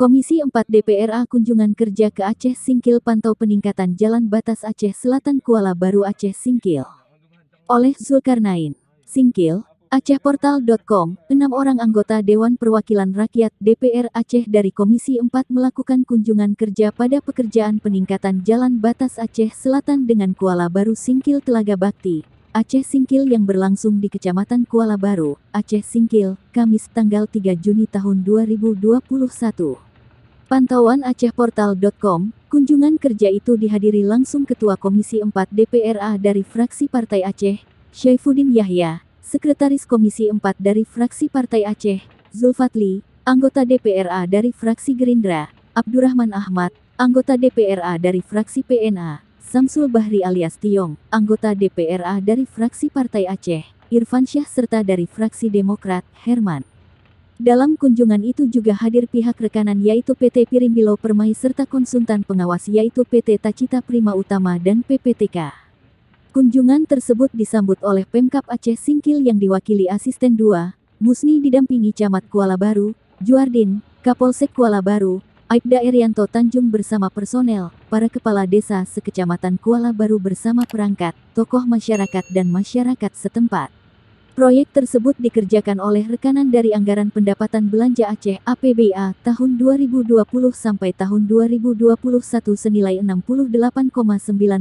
Komisi 4 DPR kunjungan kerja ke Aceh Singkil pantau peningkatan jalan batas Aceh Selatan Kuala Baru Aceh Singkil. Oleh Zulkarnain. Singkil, AcehPortal.com, 6 orang anggota Dewan Perwakilan Rakyat DPR Aceh dari Komisi 4 melakukan kunjungan kerja pada pekerjaan peningkatan jalan batas Aceh Selatan dengan Kuala Baru Singkil Telaga Bakti, Aceh Singkil yang berlangsung di Kecamatan Kuala Baru, Aceh Singkil, Kamis tanggal 3 Juni tahun 2021. Pantauan AcehPortal.com, kunjungan kerja itu dihadiri langsung Ketua Komisi 4 DPRA dari fraksi Partai Aceh, Syaifuddin Yahya, Sekretaris Komisi 4 dari fraksi Partai Aceh, Zulfatli, anggota DPRA dari fraksi Gerindra, Abdurrahman Ahmad, anggota DPRA dari fraksi PNA, Samsul Bahri alias Tiong, anggota DPRA dari fraksi Partai Aceh, Irfan Syah serta dari fraksi Demokrat, Herman. Dalam kunjungan itu juga hadir pihak rekanan yaitu PT Pirimbilo Permai serta konsultan pengawas yaitu PT Tacita Prima Utama dan PPTK. Kunjungan tersebut disambut oleh Pemkab Aceh Singkil yang diwakili Asisten 2, Musni didampingi Camat Kuala Baru, Juardin, Kapolsek Kuala Baru, Aibda Erianto Tanjung bersama personel, para kepala desa sekecamatan Kuala Baru bersama perangkat, tokoh masyarakat dan masyarakat setempat. Proyek tersebut dikerjakan oleh rekanan dari Anggaran Pendapatan Belanja Aceh APBA tahun 2020 sampai tahun 2021 senilai 68,9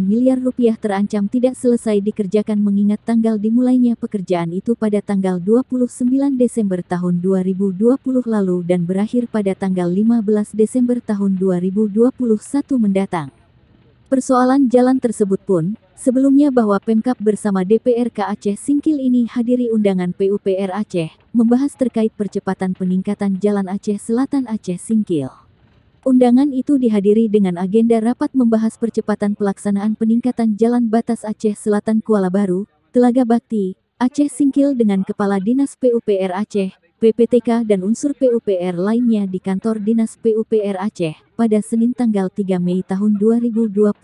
miliar rupiah terancam tidak selesai dikerjakan mengingat tanggal dimulainya pekerjaan itu pada tanggal 29 Desember tahun 2020 lalu dan berakhir pada tanggal 15 Desember tahun 2021 mendatang. Persoalan jalan tersebut pun, sebelumnya bahwa Pemkab bersama DPRK Aceh Singkil ini hadiri undangan PUPR Aceh, membahas terkait percepatan peningkatan jalan Aceh Selatan Aceh Singkil. Undangan itu dihadiri dengan agenda rapat membahas percepatan pelaksanaan peningkatan jalan batas Aceh Selatan Kuala Baru, Telaga Bakti, Aceh Singkil dengan Kepala Dinas PUPR Aceh, PPTK dan unsur PUPR lainnya di kantor Dinas PUPR Aceh, pada Senin tanggal 3 Mei tahun 2021.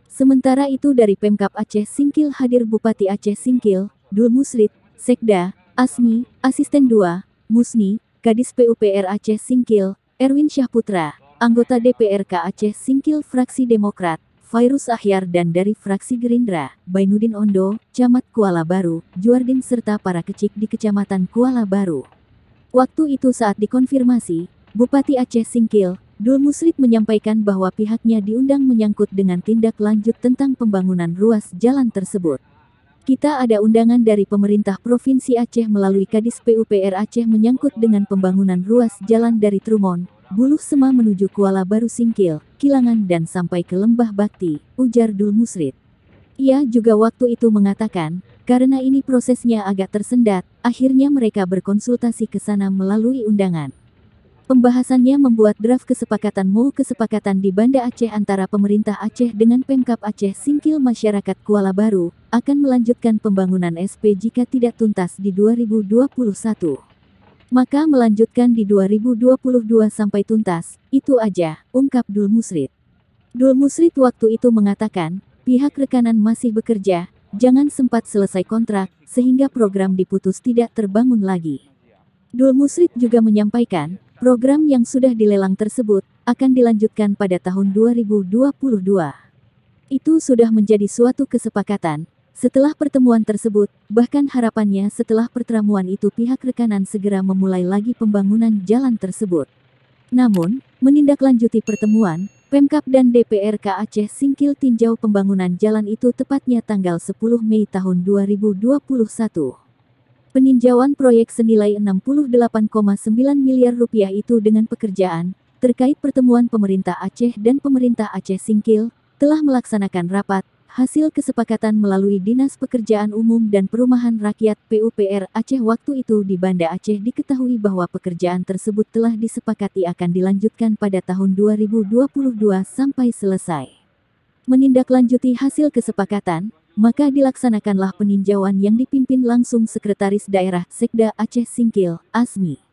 Sementara itu dari Pemkab Aceh Singkil hadir Bupati Aceh Singkil, Dul Musrid, Sekda, Asmi, Asisten 2, Musni, Kadis PUPR Aceh Singkil, Erwin Syahputra, anggota DPRK Aceh Singkil fraksi Demokrat, Fairuz Ahyar dan dari fraksi Gerindra, Bainuddin Ondo, Camat Kuala Baru, Juardin serta para kecik di Kecamatan Kuala Baru. Waktu itu saat dikonfirmasi, Bupati Aceh Singkil, Dul Musrid menyampaikan bahwa pihaknya diundang menyangkut dengan tindak lanjut tentang pembangunan ruas jalan tersebut. Kita ada undangan dari pemerintah Provinsi Aceh melalui Kadis PUPR Aceh menyangkut dengan pembangunan ruas jalan dari Trumon, Buluh Sema menuju Kuala Baru Singkil, Kilangan dan sampai ke Lembah Bakti, ujar Dul Musrid. Ia juga waktu itu mengatakan, karena ini prosesnya agak tersendat, akhirnya mereka berkonsultasi ke sana melalui undangan. Pembahasannya membuat draft kesepakatan kesepakatan di Banda Aceh antara pemerintah Aceh dengan Pemkab Aceh Singkil masyarakat Kuala Baru, akan melanjutkan pembangunan SP jika tidak tuntas di 2021. Maka melanjutkan di 2022 sampai tuntas, itu aja, ungkap Dul Musrid. Dul Musrid waktu itu mengatakan, pihak rekanan masih bekerja, jangan sempat selesai kontrak, sehingga program diputus tidak terbangun lagi. Dul Musrid juga menyampaikan, program yang sudah dilelang tersebut, akan dilanjutkan pada tahun 2022. Itu sudah menjadi suatu kesepakatan. Setelah pertemuan tersebut, bahkan harapannya setelah pertemuan itu pihak rekanan segera memulai lagi pembangunan jalan tersebut. Namun, menindaklanjuti pertemuan, Pemkab dan DPRK Aceh Singkil tinjau pembangunan jalan itu tepatnya tanggal 10 Mei tahun 2021. Peninjauan proyek senilai 68,9 miliar rupiah itu dengan pekerjaan, terkait pertemuan pemerintah Aceh dan pemerintah Aceh Singkil, telah melaksanakan rapat, hasil kesepakatan melalui Dinas Pekerjaan Umum dan Perumahan Rakyat PUPR Aceh waktu itu di Banda Aceh diketahui bahwa pekerjaan tersebut telah disepakati akan dilanjutkan pada tahun 2022 sampai selesai. Menindaklanjuti hasil kesepakatan, maka dilaksanakanlah peninjauan yang dipimpin langsung Sekretaris Daerah Sekda Aceh Singkil, Asmi.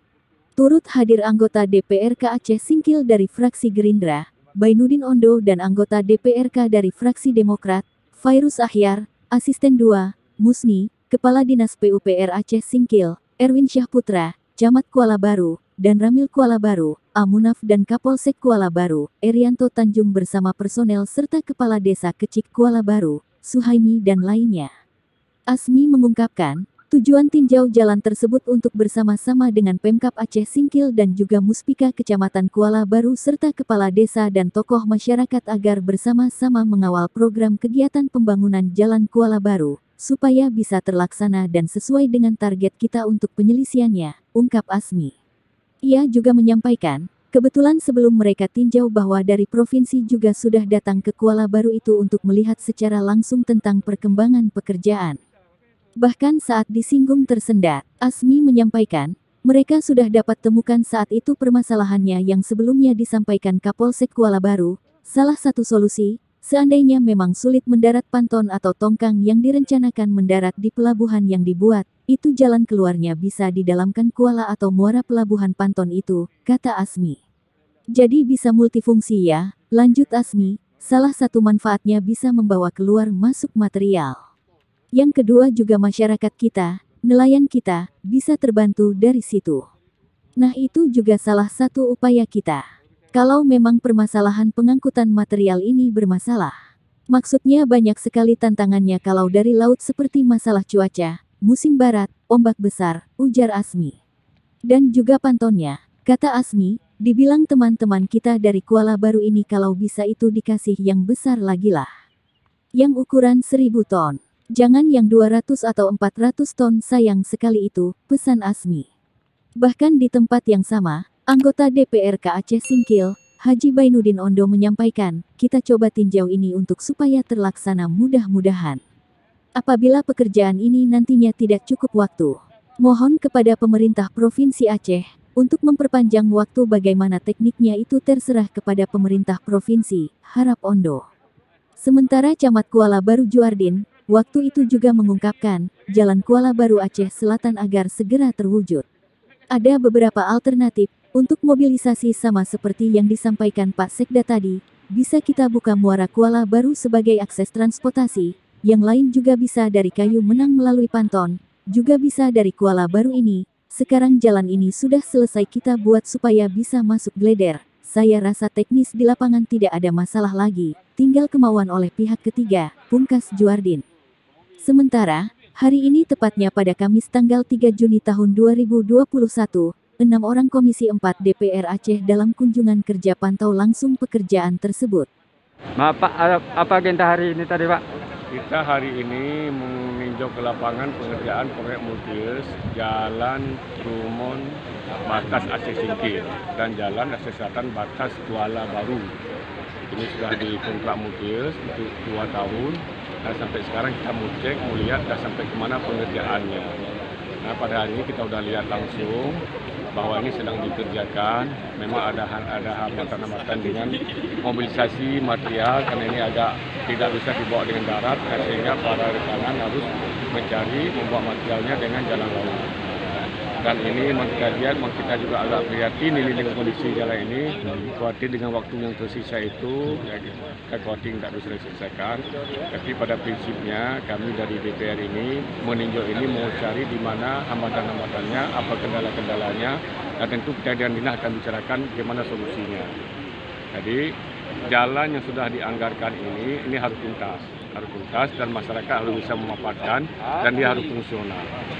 Turut hadir anggota DPRK Aceh Singkil dari fraksi Gerindra, Bainuddin Ondo dan anggota DPRK dari fraksi Demokrat, Fairuz Ahyar, Asisten 2, Musni, Kepala Dinas PUPR Aceh Singkil, Erwin Syahputra, Camat Kuala Baru, dan Ramil Kuala Baru, Amunaf dan Kapolsek Kuala Baru, Erianto Tanjung bersama personel serta Kepala Desa Kecik Kuala Baru, Suhaimi dan lainnya. Asmi mengungkapkan, tujuan tinjau jalan tersebut untuk bersama-sama dengan Pemkab Aceh Singkil dan juga Muspika Kecamatan Kuala Baru serta Kepala Desa dan tokoh masyarakat agar bersama-sama mengawal program kegiatan pembangunan Jalan Kuala Baru, supaya bisa terlaksana dan sesuai dengan target kita untuk penyelesaiannya, ungkap Asmi. Ia juga menyampaikan, kebetulan sebelum mereka tinjau bahwa dari provinsi juga sudah datang ke Kuala Baru itu untuk melihat secara langsung tentang perkembangan pekerjaan. Bahkan saat disinggung tersendat, Asmi menyampaikan, mereka sudah dapat temukan saat itu permasalahannya yang sebelumnya disampaikan Kapolsek Kuala Baru. Salah satu solusi, seandainya memang sulit mendarat panton atau tongkang yang direncanakan mendarat di pelabuhan yang dibuat, itu jalan keluarnya bisa didalamkan kuala atau muara pelabuhan panton itu, kata Asmi. Jadi bisa multifungsi ya, lanjut Asmi, salah satu manfaatnya bisa membawa keluar masuk material. Yang kedua juga masyarakat kita, nelayan kita, bisa terbantu dari situ. Nah itu juga salah satu upaya kita. Kalau memang permasalahan pengangkutan material ini bermasalah. Maksudnya banyak sekali tantangannya kalau dari laut seperti masalah cuaca, musim barat, ombak besar, ujar Asmi. Dan juga pantonnya, kata Asmi, dibilang teman-teman kita dari Kuala Baru ini kalau bisa itu dikasih yang besar lagi lah. Yang ukuran 1000 ton. Jangan yang 200 atau 400 ton sayang sekali itu, pesan Asmi. Bahkan di tempat yang sama, anggota DPRK Aceh Singkil, Haji Bainuddin Ondo menyampaikan, kita coba tinjau ini untuk supaya terlaksana mudah-mudahan. Apabila pekerjaan ini nantinya tidak cukup waktu, mohon kepada pemerintah Provinsi Aceh, untuk memperpanjang waktu bagaimana tekniknya itu terserah kepada pemerintah provinsi, harap Ondo. Sementara Camat Kuala Baru Juardin, waktu itu juga mengungkapkan, Jalan Kuala Baru Aceh Selatan agar segera terwujud. Ada beberapa alternatif, untuk mobilisasi sama seperti yang disampaikan Pak Sekda tadi, bisa kita buka muara Kuala Baru sebagai akses transportasi, yang lain juga bisa dari Kayu Menang melalui Panton, juga bisa dari Kuala Baru ini, sekarang jalan ini sudah selesai kita buat supaya bisa masuk Gleder. Saya rasa teknis di lapangan tidak ada masalah lagi, tinggal kemauan oleh pihak ketiga, pungkas Juardin. Sementara, hari ini tepatnya pada Kamis tanggal 3 Juni tahun 2021, 6 orang Komisi 4 DPR Aceh dalam kunjungan kerja pantau langsung pekerjaan tersebut. Maaf Pak, apa agenda hari ini tadi Pak? Kita hari ini meninjau ke lapangan pengerjaan proyek Multius, Jalan Trumon Batas Aceh Singkil dan Jalan Aceh Selatan Batas Kuala Baru. Ini sudah dikontrak Multius untuk 2 tahun. Nah, sampai sekarang kita mau cek, mau lihat dah sampai kemana pengerjaannya. Nah, pada hari ini kita sudah lihat langsung bahwa ini sedang dikerjakan. Memang ada hambatan-hambatan dengan mobilisasi material karena ini agak tidak bisa dibawa dengan darat, sehingga para rekanan harus mencari membawa materialnya dengan jalan laut. Dan ini kita lihat, kita juga agak prihatin ini dengan kondisi jalan ini, khawatir dengan waktu yang tersisa itu, ya, kita khawatir tidak bisa diselesaikan. Tapi pada prinsipnya kami dari DPR ini meninjau ini mau cari di mana hambatan-hambatannya, apa kendala-kendalanya, dan tentu kita dan dinas akan bicarakan bagaimana solusinya. Jadi jalan yang sudah dianggarkan ini harus tuntas dan masyarakat harus bisa memanfaatkan dan dia harus fungsional.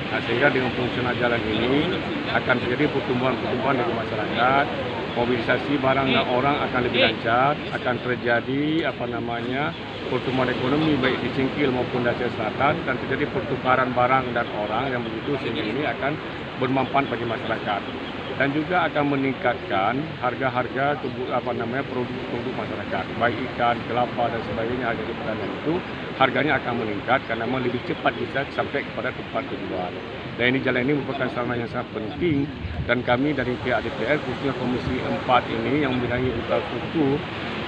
Nah, sehingga dengan fungsional jalan ini akan terjadi pertumbuhan dari masyarakat, mobilisasi barang dan orang akan lebih lancar, akan terjadi pertumbuhan ekonomi baik di Singkil maupun di Aceh Selatan, dan terjadi pertukaran barang dan orang yang begitu, sehingga ini akan bermanfaat bagi masyarakat. Dan juga akan meningkatkan harga-harga produk masyarakat, baik ikan, kelapa dan sebagainya, harga pertanian itu harganya akan meningkat karena memang lebih cepat bisa sampai kepada tempat tujuan. Dan ini jalan ini merupakan sarana yang sangat penting, dan kami dari pihak DPR khususnya Komisi 4 ini yang membidangi infrastruktur,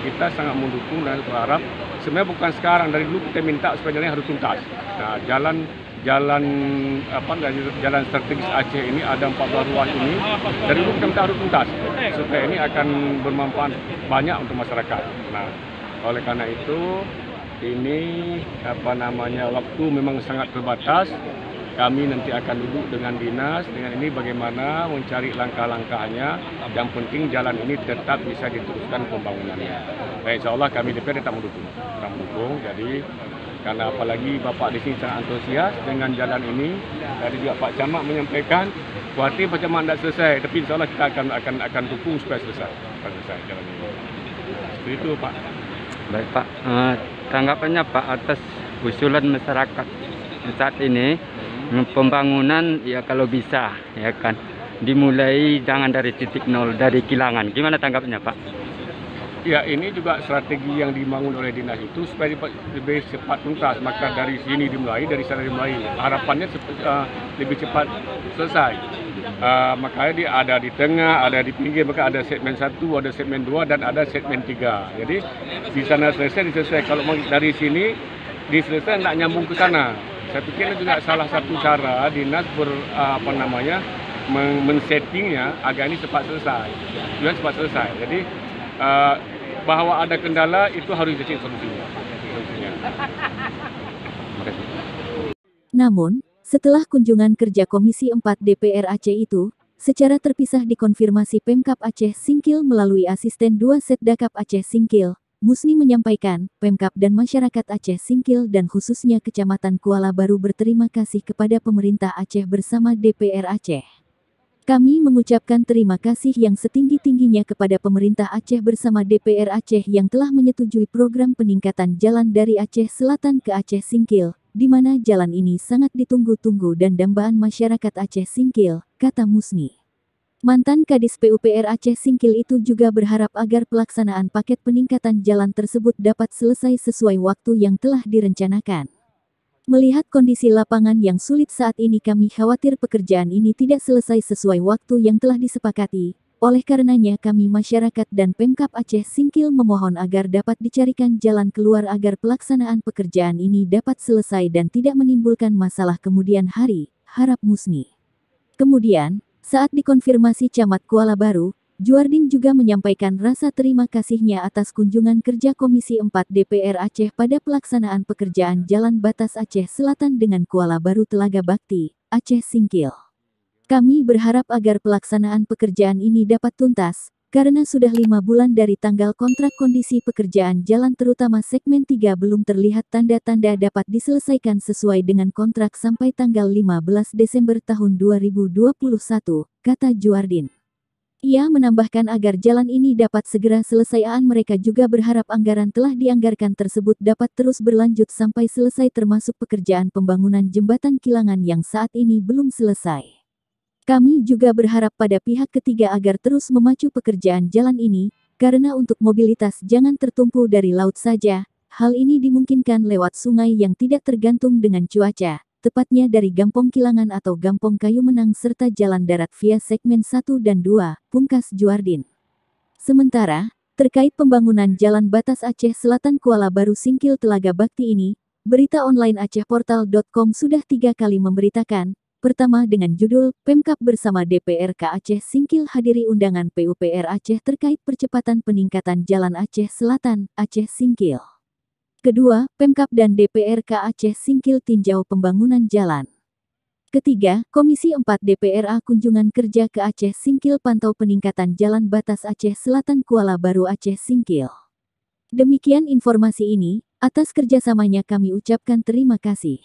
kita sangat mendukung dan berharap sebenarnya bukan sekarang, dari dulu kita minta supaya jalan harus tuntas. Nah, jalan strategis Aceh ini ada 14 ruas ini, dari dulu kita minta harus tuntas supaya ini akan bermanfaat banyak untuk masyarakat. Nah, oleh karena itu ini waktu memang sangat terbatas. kami nanti akan duduk dengan dinas, dengan ini bagaimana mencari langkah-langkahnya. Yang penting jalan ini tetap bisa diteruskan pembangunannya. Dan insya Allah kami DPR tetap mendukung. Jadi karena apalagi Bapak di sini sangat antusias dengan jalan ini. Tadi juga Pak Camat menyampaikan, khawatir Pak Camat tidak selesai, tapi insya Allah kita akan dukung supaya selesai jalan ini. Seperti itu Pak. Baik Pak, tanggapannya Pak atas usulan masyarakat saat ini pembangunan ya kalau bisa ya kan dimulai jangan dari titik nol, dari kilangan. Gimana tanggapannya Pak? Ya, ini juga strategi yang dibangun oleh dinas itu supaya lebih cepat tuntas. Maka dari sini dimulai, dari sana dimulai. Harapannya lebih cepat selesai. Makanya dia ada di tengah, ada di pinggir. Maka ada segmen 1, ada segmen 2, dan ada segmen 3. Jadi di sana diselesai. Kalau dari sini diselesai, tidak nyambung ke sana. Saya pikir itu juga salah satu cara dinas men-settingnya agar ini cepat selesai. Jadi bahwa ada kendala itu harus dicari solusinya. Namun, setelah kunjungan kerja Komisi 4 DPR Aceh itu, secara terpisah dikonfirmasi Pemkab Aceh Singkil melalui asisten 2 Setdakap Aceh Singkil, Musni menyampaikan, Pemkab dan masyarakat Aceh Singkil dan khususnya Kecamatan Kuala Baru berterima kasih kepada pemerintah Aceh bersama DPR Aceh. Kami mengucapkan terima kasih yang setinggi-tingginya kepada pemerintah Aceh bersama DPR Aceh yang telah menyetujui program peningkatan jalan dari Aceh Selatan ke Aceh Singkil, di mana jalan ini sangat ditunggu-tunggu dan dambaan masyarakat Aceh Singkil, kata Musni. Mantan Kadis PUPR Aceh Singkil itu juga berharap agar pelaksanaan paket peningkatan jalan tersebut dapat selesai sesuai waktu yang telah direncanakan. Melihat kondisi lapangan yang sulit saat ini, kami khawatir pekerjaan ini tidak selesai sesuai waktu yang telah disepakati. Oleh karenanya kami masyarakat dan Pemkab Aceh Singkil memohon agar dapat dicarikan jalan keluar agar pelaksanaan pekerjaan ini dapat selesai dan tidak menimbulkan masalah kemudian hari, harap Musni. Kemudian, saat dikonfirmasi Camat Kuala Baru, Juardin juga menyampaikan rasa terima kasihnya atas kunjungan kerja Komisi 4 DPR Aceh pada pelaksanaan pekerjaan Jalan Batas Aceh Selatan dengan Kuala Baru Telaga Bakti, Aceh Singkil. Kami berharap agar pelaksanaan pekerjaan ini dapat tuntas, karena sudah 5 bulan dari tanggal kontrak kondisi pekerjaan jalan terutama segmen 3 belum terlihat tanda-tanda dapat diselesaikan sesuai dengan kontrak sampai tanggal 15 Desember tahun 2021, kata Juardin. Ia menambahkan agar jalan ini dapat segera selesai. Mereka juga berharap anggaran telah dianggarkan tersebut dapat terus berlanjut sampai selesai termasuk pekerjaan pembangunan jembatan kilangan yang saat ini belum selesai. Kami juga berharap pada pihak ketiga agar terus memacu pekerjaan jalan ini, karena untuk mobilitas jangan tertumpu dari laut saja. Hal ini dimungkinkan lewat sungai yang tidak tergantung dengan cuaca, tepatnya dari Gampong Kilangan atau Gampong Kayu Menang serta jalan darat via segmen 1 dan 2, pungkas Juardin. Sementara, terkait pembangunan Jalan Batas Aceh Selatan Kuala Baru Singkil Telaga Bakti ini, berita online AcehPortal.com sudah 3 kali memberitakan, pertama dengan judul, Pemkab bersama DPRK Aceh Singkil hadiri undangan PUPR Aceh terkait percepatan peningkatan Jalan Aceh Selatan, Aceh Singkil. Kedua, Pemkab dan DPRK Aceh Singkil tinjau pembangunan jalan. Ketiga, Komisi 4 DPRA kunjungan kerja ke Aceh Singkil pantau peningkatan Jalan Batas Aceh Selatan Kuala Baru Aceh Singkil. Demikian informasi ini, atas kerjasamanya kami ucapkan terima kasih.